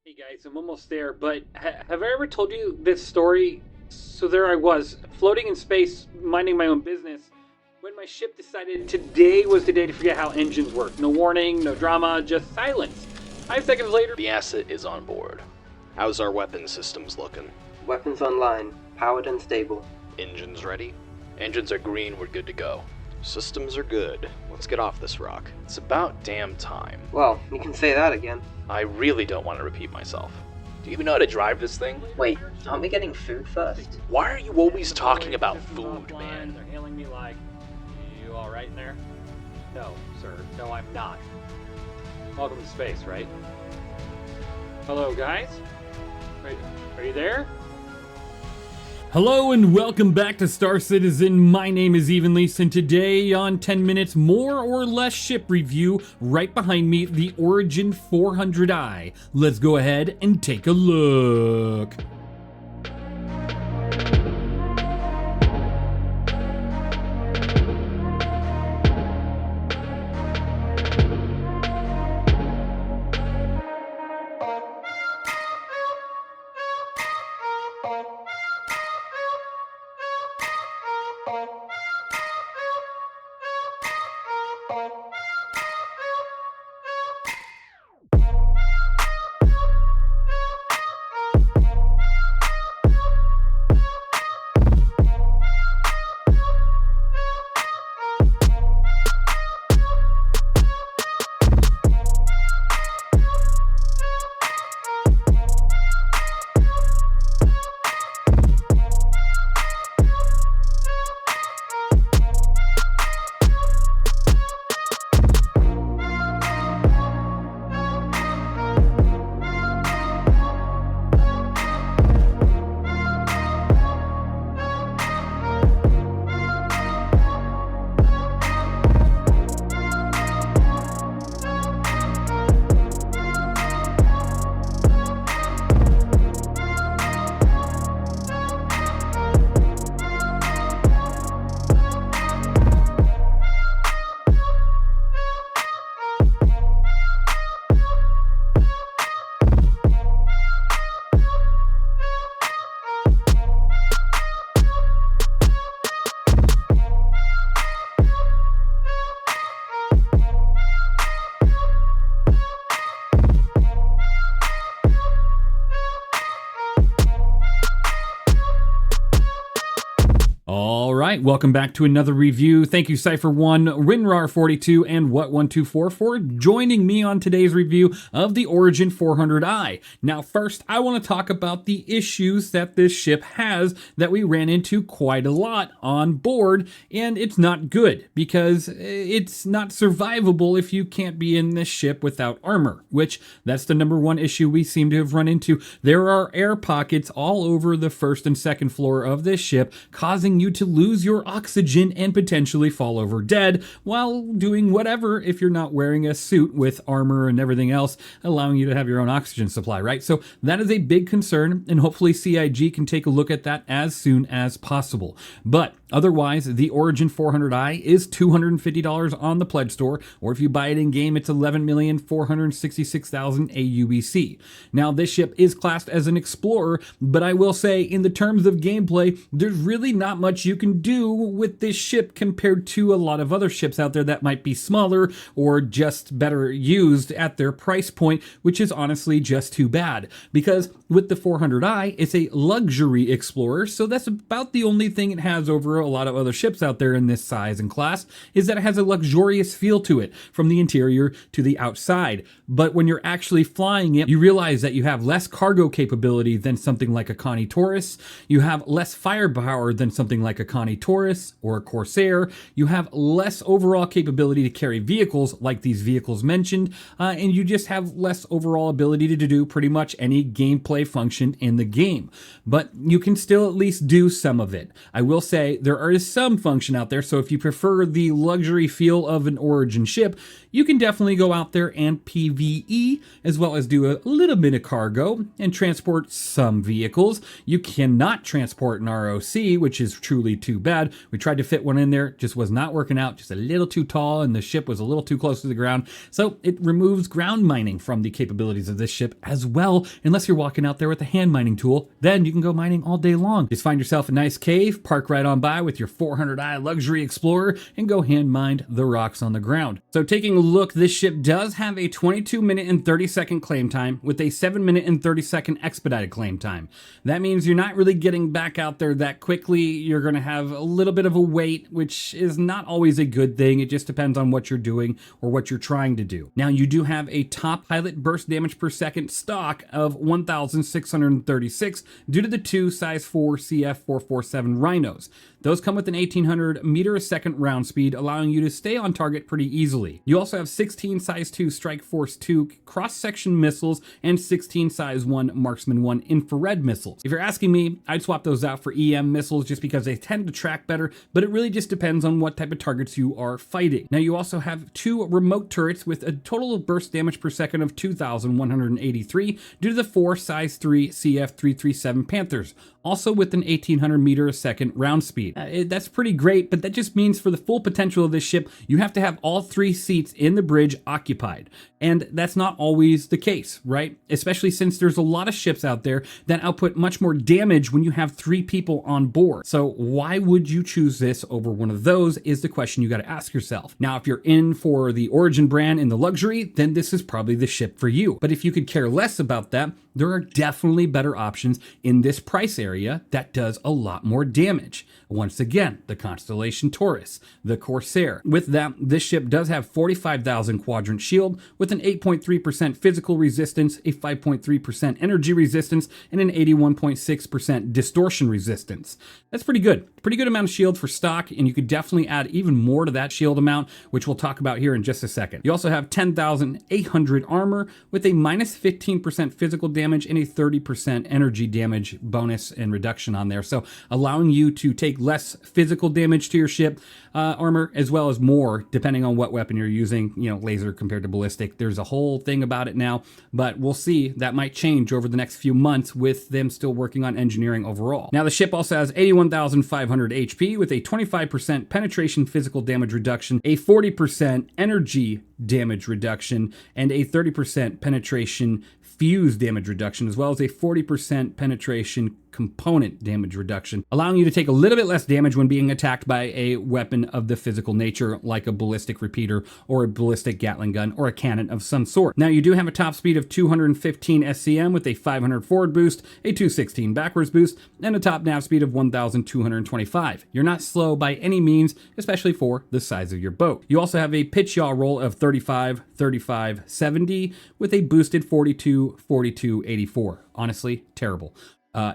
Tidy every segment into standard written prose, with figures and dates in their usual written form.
Hey guys, I'm almost there, but have I ever told you this story? So there I was, floating in space, minding my own business, when my ship decided today was the day to forget how engines work. No warning, no drama, just silence. 5 seconds later, The asset is on board. How's our weapon systems looking? Weapons online, powered and stable. Engines ready? Engines are green, we're good to go. Systems are good. Let's get off this rock. It's about damn time. Well, you can say that again. I really don't want to repeat myself. Do you even know how to drive this thing? Wait, aren't we getting food first? Why are you always talking about food, man? They're hailing me like, you all right in there? No, sir. No, I'm not. Welcome to space, right? Hello, guys? Are you there? Hello and welcome back to Star Citizen. My name is Evenlease, and today on 10 Minutes More or Less Ship Review, right behind me, the Origin 400i. Let's go ahead and take a look. Alright, welcome back to another review. Thank you Cypher1, Rinrar42, and What124 for joining me on today's review of the Origin 400i. Now first, I want to talk about the issues that this ship has that we ran into quite a lot on board, and it's not good because it's not survivable if you can't be in this ship without armor, which that's the number one issue we seem to have run into. There are air pockets all over the first and second floor of this ship, causing you to lose your oxygen and potentially fall over dead while doing whatever if you're not wearing a suit with armor and everything else allowing you to have your own oxygen supply, right? So that is a big concern, and hopefully CIG can take a look at that as soon as possible. But otherwise, the Origin 400i is $250 on the pledge store, or if you buy it in game, it's 11,466,000 aUEC. Now, this ship is classed as an explorer, but I will say, in the terms of gameplay, there's really not much you can do with this ship compared to a lot of other ships out there that might be smaller or just better used at their price point, which is honestly just too bad. Because with the 400i, it's a luxury explorer, so that's about the only thing it has over a lot of other ships out there in this size and class, is that it has a luxurious feel to it from the interior to the outside. But when you're actually flying it, you realize that you have less cargo capability than something like a Connie Taurus, you have less firepower than something like a Connie Taurus or a Corsair, you have less overall capability to carry vehicles like these vehicles mentioned, and you just have less overall ability to do pretty much any gameplay function in the game. But you can still at least do some of it. I will say there is some function out there, so if you prefer the luxury feel of an Origin ship, you can definitely go out there and PvE, as well as do a little bit of cargo and transport some vehicles. You cannot transport an ROC, which is truly too bad. We tried to fit one in there, just was not working out, just a little too tall, and the ship was a little too close to the ground. So it removes ground mining from the capabilities of this ship as well, unless you're walking out there with a hand mining tool. Then you can go mining all day long. Just find yourself a nice cave, park right on by with your 400i luxury explorer, and go hand mine the rocks on the ground. So taking a look, this ship does have a 22-minute and 30-second claim time with a 7-minute and 30-second expedited claim time. That means you're not really getting back out there that quickly. You're going to have a little bit of a wait, which is not always a good thing. It just depends on what you're doing or what you're trying to do. Now, you do have a top pilot burst damage per second stock of 1,636 due to the two size 4 CF447 Rhinos. Those come with an 1800 meter a second round speed, allowing you to stay on target pretty easily. You also have 16 size 2 Strike Force 2 cross-section missiles and 16 size 1 Marksman 1 infrared missiles. If you're asking me, I'd swap those out for EM missiles just because they tend to track better, but it really just depends on what type of targets you are fighting. Now, you also have 2 remote turrets with a total of burst damage per second of 2,183 due to the 4 size 3 CF337 Panthers, also with an 1800 meter a second round speed. That's pretty great, but that just means for the full potential of this ship, you have to have all 3 seats in the bridge occupied. And that's not always the case, right? Especially since there's a lot of ships out there that output much more damage when you have 3 people on board. So why would you choose this over one of those is the question you got to ask yourself. Now, if you're in for the Origin brand and the luxury, then this is probably the ship for you. But if you could care less about that, there are definitely better options in this price area that does a lot more damage. Once again, the Constellation Taurus, the Corsair. With that, this ship does have 45,000 quadrant shield with an 8.3% physical resistance, a 5.3% energy resistance, and an 81.6% distortion resistance. That's pretty good. Pretty good amount of shield for stock, and you could definitely add even more to that shield amount, which we'll talk about here in just a second. You also have 10,800 armor with a minus 15% physical damage and a 30% energy damage bonus and reduction on there. So allowing you to take less physical damage to your ship armor, as well as more depending on what weapon you're using, you know, laser compared to ballistic. There's a whole thing about it now, but we'll see. That might change over the next few months with them still working on engineering overall. Now, the ship also has 81,500 HP with a 25% penetration physical damage reduction, a 40% energy damage reduction, and a 30% penetration fuse damage reduction, as well as a 40% penetration component damage reduction, allowing you to take a little bit less damage when being attacked by a weapon of the physical nature, like a ballistic repeater or a ballistic Gatling gun or a cannon of some sort. Now, you do have a top speed of 215 SCM with a 500 forward boost, a 216 backwards boost, and a top nav speed of 1,225. You're not slow by any means, especially for the size of your boat. You also have a pitch yaw roll of 35, 35, 70 with a boosted 42, 42, 84. Honestly, terrible.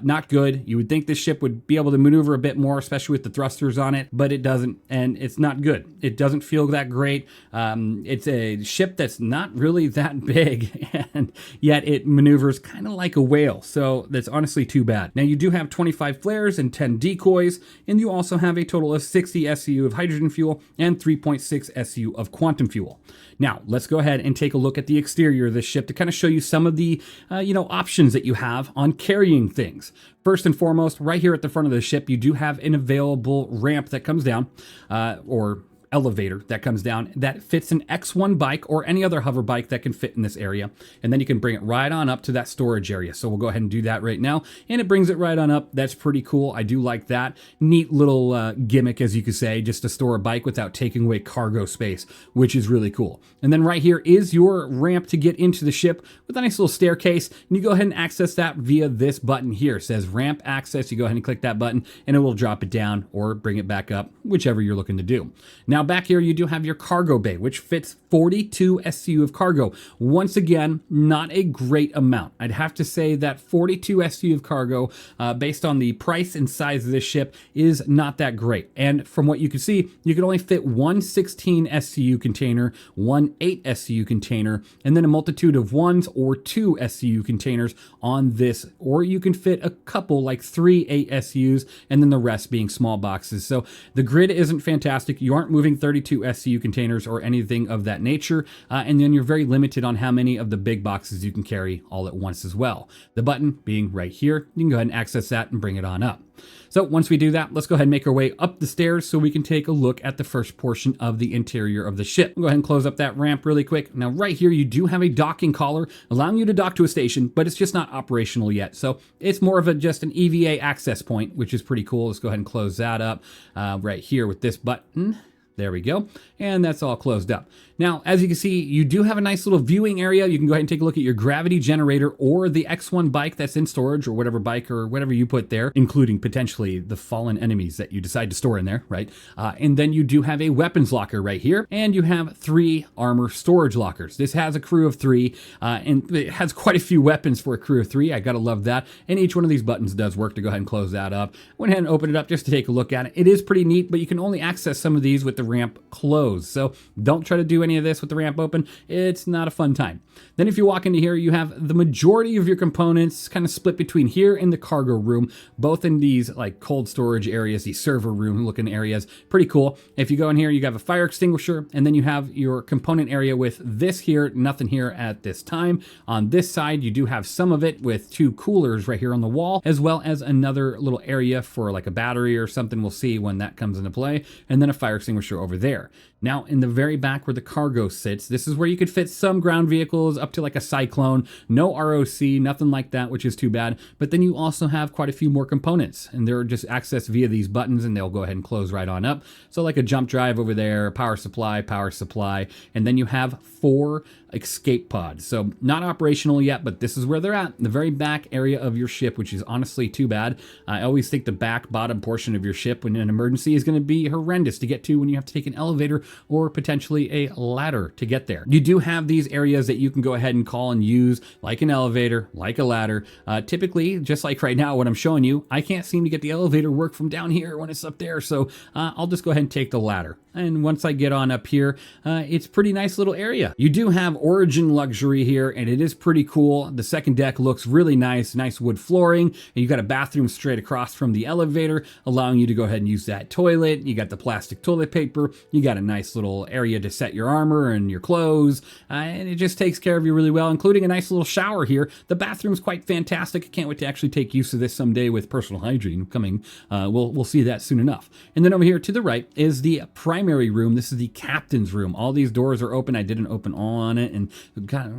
Not good. You would think this ship would be able to maneuver a bit more, especially with the thrusters on it, but it doesn't, and it's not good. It doesn't feel that great. It's a ship that's not really that big, and yet it maneuvers kind of like a whale, so that's honestly too bad. Now, you do have 25 flares and 10 decoys, and you also have a total of 60 SCU of hydrogen fuel and 3.6 SCU of quantum fuel. Now, let's go ahead and take a look at the exterior of this ship to kind of show you some of the options that you have on carrying things. First and foremost, right here at the front of the ship, you do have an available ramp that comes down, or elevator that comes down that fits an X1 bike or any other hover bike that can fit in this area. And then you can bring it right on up to that storage area. So we'll go ahead and do that right now. And it brings it right on up. That's pretty cool. I do like that. Neat little gimmick, as you could say, just to store a bike without taking away cargo space, which is really cool. And then right here is your ramp to get into the ship with a nice little staircase. And you go ahead and access that via this button here. It says ramp access. You go ahead and click that button and it will drop it down or bring it back up, whichever you're looking to do. Now, back here, you do have your cargo bay, which fits 42 SCU of cargo. Once again, not a great amount. I'd have to say that 42 SCU of cargo, based on the price and size of this ship, is not that great. And from what you can see, you can only fit one 16 SCU container, one 8 SCU container, and then a multitude of 1s or 2 SCU containers on this. Or you can fit a couple, like 3 8 SCUs, and then the rest being small boxes. So the grid isn't fantastic. You aren't moving doing 32 SCU containers or anything of that nature, and then you're very limited on how many of the big boxes you can carry all at once as well. The button being right here, you can go ahead and access that and bring it on up. So once we do that, let's go ahead and make our way up the stairs so we can take a look at the first portion of the interior of the ship. Go ahead and close up that ramp really quick. Now right here, you do have a docking collar allowing you to dock to a station, but it's just not operational yet. So it's more of just an EVA access point, which is pretty cool. Let's go ahead and close that up right here with this button. There we go. And that's all closed up. Now, as you can see, you do have a nice little viewing area. You can go ahead and take a look at your gravity generator or the X1 bike that's in storage, or whatever bike or whatever you put there, including potentially the fallen enemies that you decide to store in there, right? And then you do have a weapons locker right here, and you have 3 armor storage lockers. This has a crew of 3, and it has quite a few weapons for a crew of 3. I gotta love that. And each one of these buttons does work to go ahead and close that up. Went ahead and opened it up just to take a look at it. It is pretty neat, but you can only access some of these with the ramp closed. So don't try to do any of this with the ramp open. It's not a fun time. Then if you walk into here, you have the majority of your components kind of split between here and the cargo room, both in these like cold storage areas, these server room looking areas. Pretty cool. If you go in here, you have a fire extinguisher, and then you have your component area with this here, nothing here at this time. On this side, you do have some of it with 2 coolers right here on the wall, as well as another little area for like a battery or something. We'll see when that comes into play, and then a fire extinguisher over there. Now, in the very back where the cargo sits, this is where you could fit some ground vehicles up to like a Cyclone. No ROC, nothing like that, which is too bad. But then you also have quite a few more components, and they're just accessed via these buttons, and they'll go ahead and close right on up. So like a jump drive over there, power supply, and then you have 4 escape pods. So not operational yet, but this is where they're at, the very back area of your ship, which is honestly too bad. I always think the back bottom portion of your ship when an emergency is going to be horrendous to get to when you have to take an elevator or potentially a ladder to get there. You do have these areas that you can go ahead and call and use, like an elevator, like a ladder. Typically, just like right now, what I'm showing you, I can't seem to get the elevator work from down here when it's up there, so I'll just go ahead and take the ladder. And once I get on up here, it's pretty nice little area. You do have Origin luxury here, and it is pretty cool. The second deck looks really nice wood flooring, and you got a bathroom straight across from the elevator, allowing you to go ahead and use that toilet. You got the plastic toilet paper. You got a nice little area to set your armor and your clothes, and it just takes care of you really well, including a nice little shower here. The bathroom's quite fantastic. I can't wait to actually take use of this someday with personal hygiene coming. We'll see that soon enough. And then over here to the right is the primary room. This is the captain's room. All these doors are open. I didn't open on it and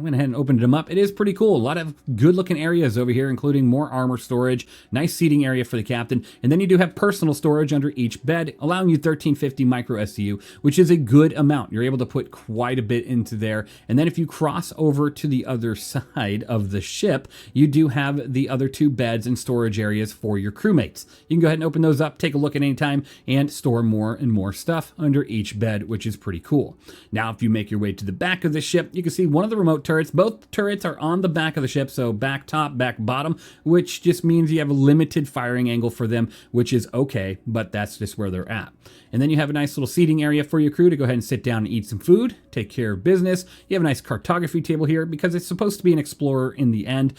went ahead and opened them up. It is pretty cool. A lot of good looking areas over here, including more armor storage, nice seating area for the captain. And then you do have personal storage under each bed, allowing you 1350 micro SCU, which is a good amount. You're able to put quite a bit into there. And then if you cross over to the other side of the ship, you do have the other 2 beds and storage areas for your crewmates. You can go ahead and open those up, take a look at any time, and store more and more stuff under each bed, which is pretty cool. Now, if you make your way to the back of the ship, you can see one of the remote turrets. Both turrets are on the back of the ship, so back top, back bottom, which just means you have a limited firing angle for them, which is okay, but that's just where they're at. And then you have a nice little seating area for your crew to go ahead and sit down and eat some food, take care of business. You have a nice cartography table here because it's supposed to be an explorer in the end.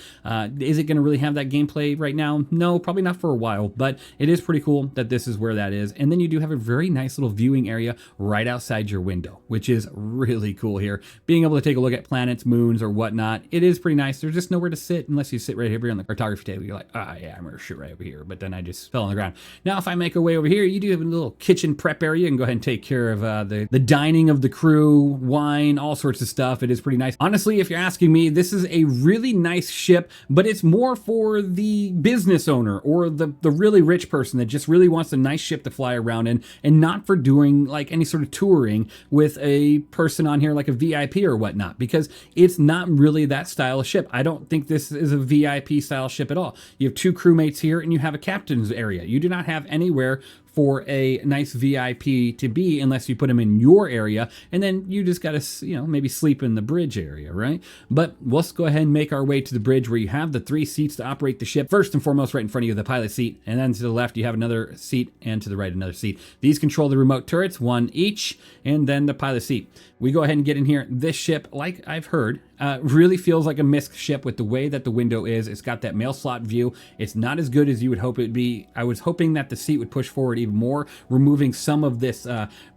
Is it going to really have that gameplay right now? No, probably not for a while, but it is pretty cool that this is where that is. And then you do have a very nice little viewing area right outside your window, which is really cool here. Being able to take a look at planets, moons, or whatnot, it is pretty nice. There's just nowhere to sit unless you sit right here on the cartography table. You're like, yeah, I'm going to sit right over here. But then I just fell on the ground. Now, if I make a way over here, you do have a little kitchen prep area and go ahead and take care of the dining of the crew, wine, all sorts of stuff. It is pretty nice. Honestly, if you're asking me, this is a really nice ship, but it's more for the business owner or the really rich person that just really wants a nice ship to fly around in, and not for doing like any sort of touring with a person on here like a VIP or whatnot, because it's not really that style of ship. I don't think this is a VIP style ship at all. You have 2 crewmates here and you have a captain's area. You do not have anywhere for a nice VIP to be unless you put them in your area, and then you just gotta, maybe sleep in the bridge area, right? But let's go ahead and make our way to the bridge where you have the 3 seats to operate the ship. First and foremost, right in front of you, the pilot seat, and then to the left you have another seat, and to the right another seat. These control the remote turrets, 1 each, and then the pilot seat. We go ahead and get in here. This ship, like I've heard, Really feels like a MISC ship with the way that the window is. It's got that mail slot view. It's not as good as you would hope it would be. I was hoping that the seat would push forward even more, removing some of this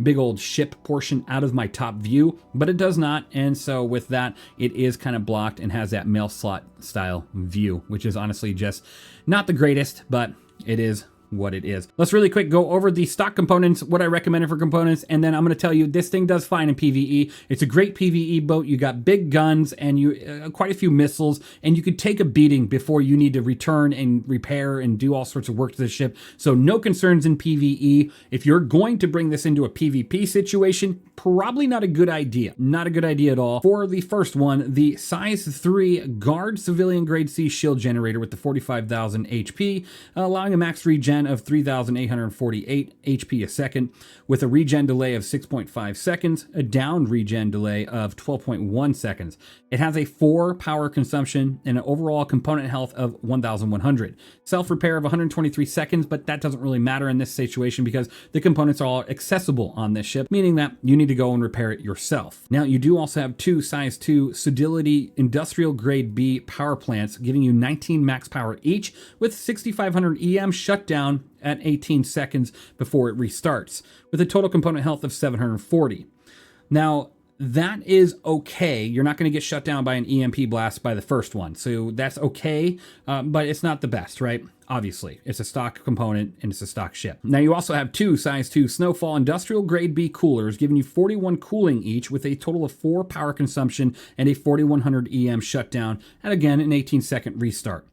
big old ship portion out of my top view, but it does not. And so with that, it is kind of blocked and has that mail slot style view, which is honestly just not the greatest, but it is what it is. Let's really quick go over the stock components, what I recommended for components, and then I'm going to tell you this thing does fine in PvE. It's a great PvE boat. You got big guns and you quite a few missiles, and you could take a beating before you need to return and repair and do all sorts of work to the ship. So no concerns in PvE. If you're going to bring this into a PvP situation, probably not a good idea. Not a good idea at all. For the first one, the size 3 guard civilian grade C shield generator with the 45,000 HP, allowing a max regen of 3,848 HP a second, with a regen delay of 6.5 seconds, a down regen delay of 12.1 seconds. It has a 4 power consumption and an overall component health of 1,100. Self-repair of 123 seconds, but that doesn't really matter in this situation because the components are all accessible on this ship, meaning that you need to go and repair it yourself. Now, you do also have 2 size 2 Sodility industrial grade B power plants, giving you 19 max power each, with 6,500 EM shut down at 18 seconds before it restarts, with a total component health of 740. Now, that is okay. You're not going to get shut down by an EMP blast by the first one, so that's okay, but it's not the best, right? Obviously, it's a stock component and it's a stock ship. Now, you also have 2 size 2 Snowfall industrial grade B coolers, giving you 41 cooling each, with a total of 4 power consumption and a 4,100 EM shutdown, and again, an 18-second restart,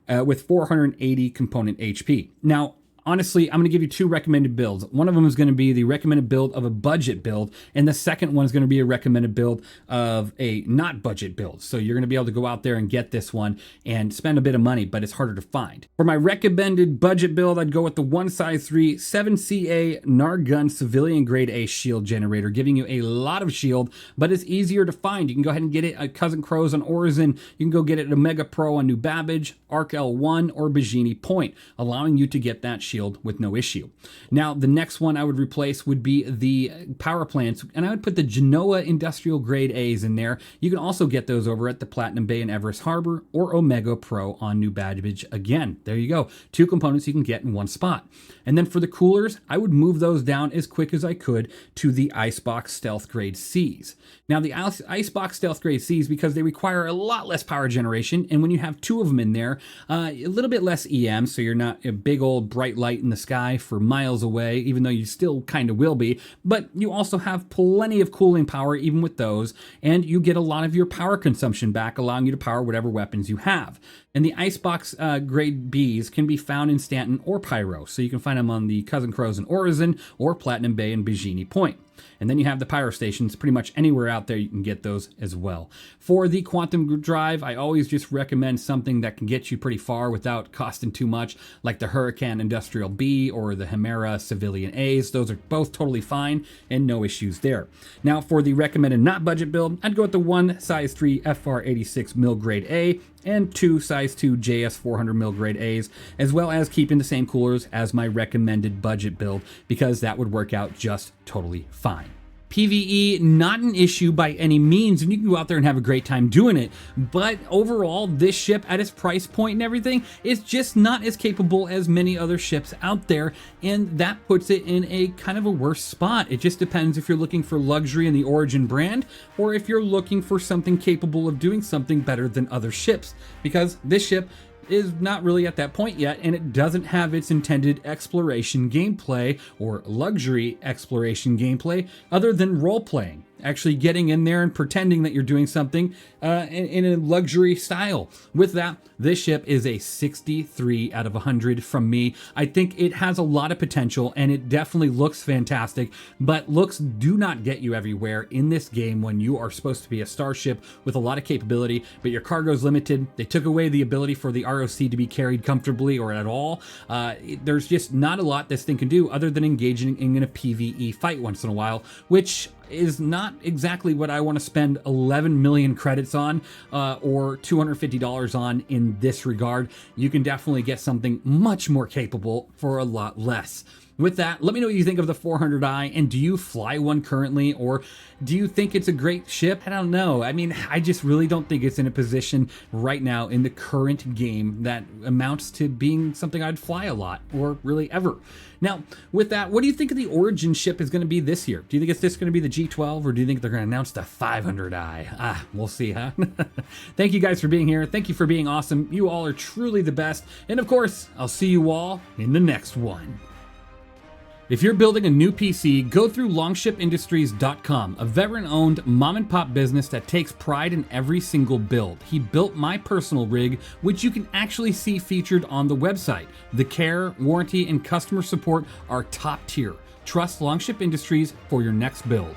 with 480 component HP. Now, honestly, I'm going to give you 2 recommended builds. One of them is going to be the recommended build of a budget build, and the second one is going to be a recommended build of a not budget build. So you're going to be able to go out there and get this one and spend a bit of money, but it's harder to find. For my recommended budget build, I'd go with the 1 size 3 7CA Nargun civilian grade A shield generator, giving you a lot of shield, but it's easier to find. You can go ahead and get it at Cousin Crow's on Orison. You can go get it at Omega Pro on New Babbage, Arc L1, or Bajini Point, allowing you to get that shield with no issue. Now, the next one I would replace would be the power plants, and I would put the Genoa industrial grade A's in there. You can also get those over at the Platinum Bay in Everest Harbor or Omega Pro on New Babbage. Again, there you go. 2 components you can get in one spot. And then for the coolers, I would move those down as quick as I could to the Icebox Stealth Grade C's. Now, the Icebox Stealth Grade C's, because they require a lot less power generation, and when you have 2 of them in there, a little bit less EM, so you're not a big old bright light in the sky for miles away, even though you still kind of will be, but you also have plenty of cooling power even with those, and you get a lot of your power consumption back, allowing you to power whatever weapons you have. And the Icebox grade Bs can be found in Stanton or Pyro, so you can find them on the Cousin Crow's and Orison or Platinum Bay and Bajini Point. And then you have the pyro stations pretty much anywhere out there. You can get those as well. For the quantum drive, I always just recommend something that can get you pretty far without costing too much, like the Hurricane Industrial B or the Hemera Civilian A's. Those are both totally fine and no issues there. Now, for the recommended not budget build, I'd go with the 1 size 3 FR86 mil grade A and 2 size 2 JS 400 mil grade A's, as well as keeping the same coolers as my recommended budget build, because that would work out just totally fine. PvE, not an issue by any means, and you can go out there and have a great time doing it, but overall, this ship at its price point and everything is just not as capable as many other ships out there, and that puts it in a kind of a worse spot. It just depends if you're looking for luxury in the Origin brand, or if you're looking for something capable of doing something better than other ships, because this ship is not really at that point yet, and it doesn't have its intended exploration gameplay or luxury exploration gameplay other than role-playing. Actually getting in there and pretending that you're doing something in a luxury style. With that, this ship is a 63 out of 100 from me. I think it has a lot of potential and it definitely looks fantastic, but looks do not get you everywhere in this game when you are supposed to be a starship with a lot of capability, but your cargo is limited. They took away the ability for the ROC to be carried comfortably or at all. There's just not a lot this thing can do other than engaging in a PvE fight once in a while, which is not exactly what I want to spend 11 million credits on or $250 on in this regard. You can definitely get something much more capable for a lot less. With that, let me know what you think of the 400i, and do you fly one currently, or do you think it's a great ship? I don't know. I mean, I just really don't think it's in a position right now in the current game that amounts to being something I'd fly a lot, or really ever. Now, with that, what do you think of the Origin ship is going to be this year? Do you think it's just going to be the G12, or do you think they're going to announce the 500i? We'll see, huh? Thank you guys for being here. Thank you for being awesome. You all are truly the best. And of course, I'll see you all in the next one. If you're building a new PC, go through longshipindustries.com, a veteran-owned mom-and-pop business that takes pride in every single build. He built my personal rig, which you can actually see featured on the website. The care, warranty, and customer support are top tier. Trust Longship Industries for your next build.